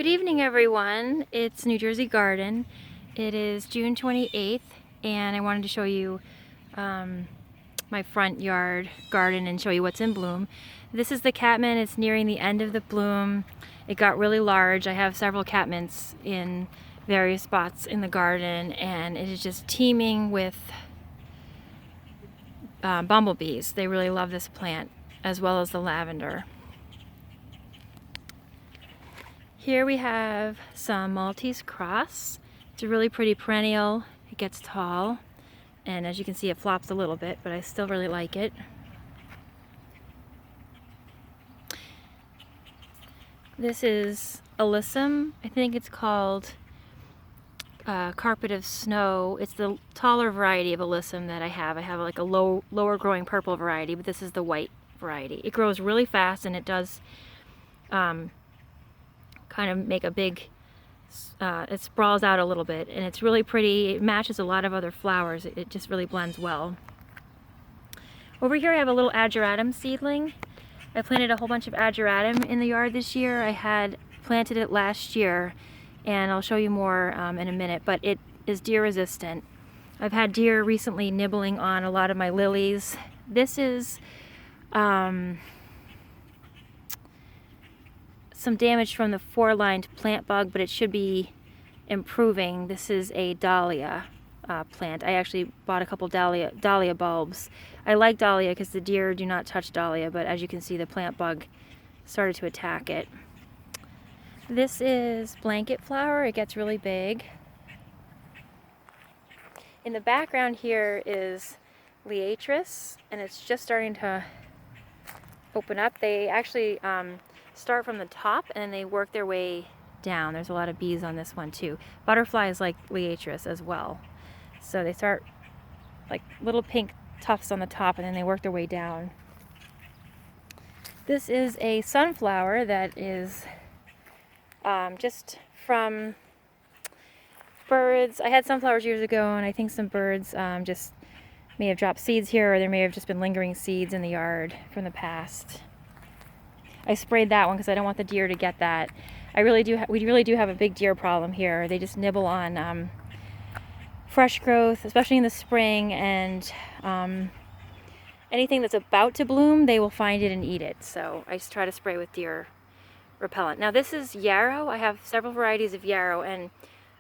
Good evening, everyone. It's New Jersey Garden. It is June 28th, and I wanted to show you my front yard garden and show you what's in bloom. This is the catmint. It's nearing the end of the bloom. It got really large. I have several catmints in various spots in the garden, and it is just teeming with bumblebees. They really love this plant, as well as the lavender. Here we have some Maltese cross. It's a really pretty perennial. It gets tall, and as you can see, it flops a little bit, but I still really like it. This is alyssum. I think it's called carpet of snow. It's the taller variety of alyssum that I have. I have like a lower growing purple variety, but this is the white variety. It grows really fast, and it does kind of make a big, it sprawls out a little bit, and it's really pretty. It matches a lot of other flowers. It just really blends well. Over here I have a little ageratum seedling. I planted a whole bunch of ageratum in the yard this year. I had planted it last year, and I'll show you more in a minute, but it is deer resistant. I've had deer recently nibbling on a lot of my lilies. This is some damage from the four-lined plant bug, but it should be improving. This is a dahlia plant. I actually bought a couple dahlia bulbs. I like dahlia because the deer do not touch dahlia, but as you can see, the plant bug started to attack it. This is blanket flower. It gets really big. In the background here is liatris, and it's just starting to open up. They actually start from the top and they work their way down. There's a lot of bees on this one too. Butterflies like liatris as well. So they start like little pink tufts on the top, and then they work their way down. This is a sunflower that is just from birds. I had sunflowers years ago, and I think some birds just may have dropped seeds here, or there may have just been lingering seeds in the yard from the past. I sprayed that one because I don't want the deer to get that. We really do have a big deer problem here. They just nibble on fresh growth, especially in the spring, and anything that's about to bloom, they will find it and eat it. So I just try to spray with deer repellent. Now this is yarrow. I have several varieties of yarrow, and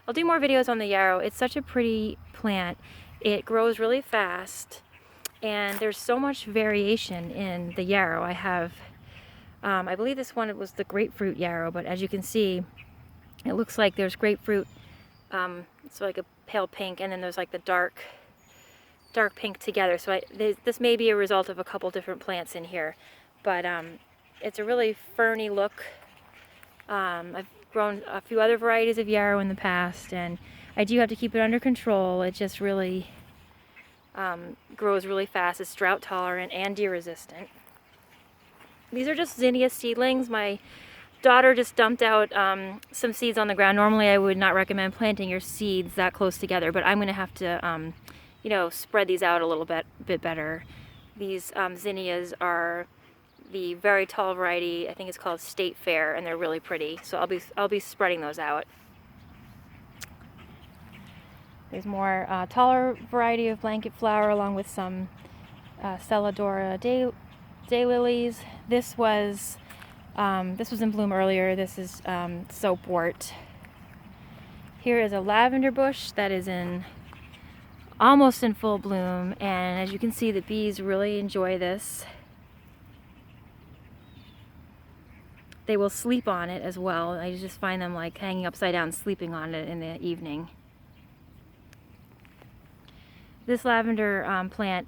I'll do more videos on the yarrow. It's such a pretty plant. It grows really fast, and there's so much variation in the yarrow. I have I believe this one was the grapefruit yarrow, but as you can see, it looks like there's grapefruit. It's like a pale pink, and then there's like the dark pink together. So this may be a result of a couple different plants in here, but it's a really ferny look. I've grown a few other varieties of yarrow in the past, and I do have to keep it under control. It just really grows really fast. It's drought tolerant and deer resistant. These are just zinnia seedlings. My daughter just dumped out some seeds on the ground. Normally I would not recommend planting your seeds that close together, but I'm going to have to spread these out a little bit better. These zinnias are the very tall variety. I think it's called State Fair, and they're really pretty. So I'll be spreading those out. There's more taller variety of blanket flower, along with some Celadora daylilies. This was in bloom earlier. This is soapwort. Here is a lavender bush that is almost in full bloom, and as you can see, the bees really enjoy this. They will sleep on it as well. I just find them like hanging upside down, sleeping on it in the evening. This lavender plant,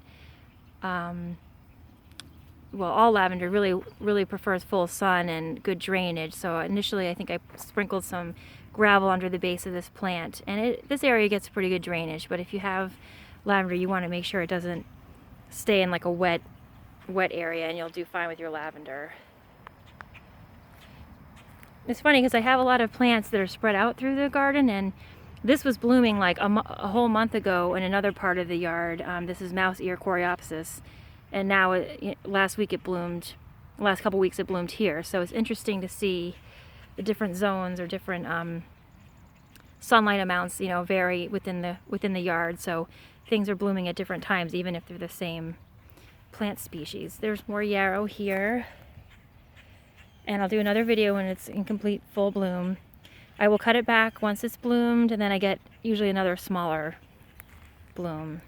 well, all lavender really prefers full sun and good drainage. So initially I think I sprinkled some gravel under the base of this plant, and this area gets pretty good drainage. But if you have lavender, you want to make sure it doesn't stay in like a wet area, and you'll do fine with your lavender. It's funny because I have a lot of plants that are spread out through the garden, and this was blooming like a whole month ago in another part of the yard. This is mouse ear coreopsis, and now last week it bloomed. The last couple weeks it bloomed here, so it's interesting to see the different zones or different sunlight amounts, you know, vary within the yard. So things are blooming at different times, even if they're the same plant species. There's more yarrow here, and I'll do another video when it's in complete full bloom. I will cut it back once it's bloomed, and then I get usually another smaller bloom.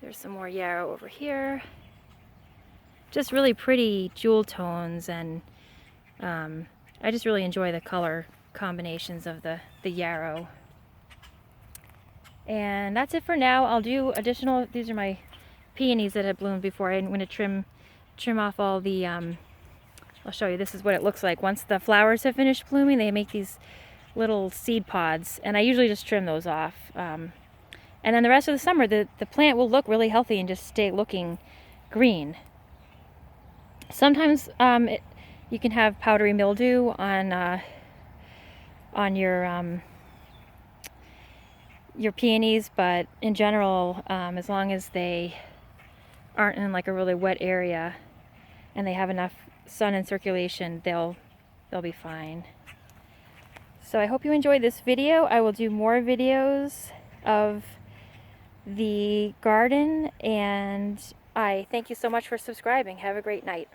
There's some more yarrow over here. Just really pretty jewel tones, and I just really enjoy the color combinations of the yarrow. And that's it for now. I'll do additional, these are my peonies that have bloomed before. I'm going to trim off all the, I'll show you, this is what it looks like. Once the flowers have finished blooming, they make these little seed pods, and I usually just trim those off. And then the rest of the summer, the plant will look really healthy and just stay looking green. Sometimes you can have powdery mildew on your peonies, but in general, as long as they aren't in like a really wet area and they have enough sun and circulation, they'll be fine. So I hope you enjoyed this video. I will do more videos of the garden, and I thank you so much for subscribing. Have a great night.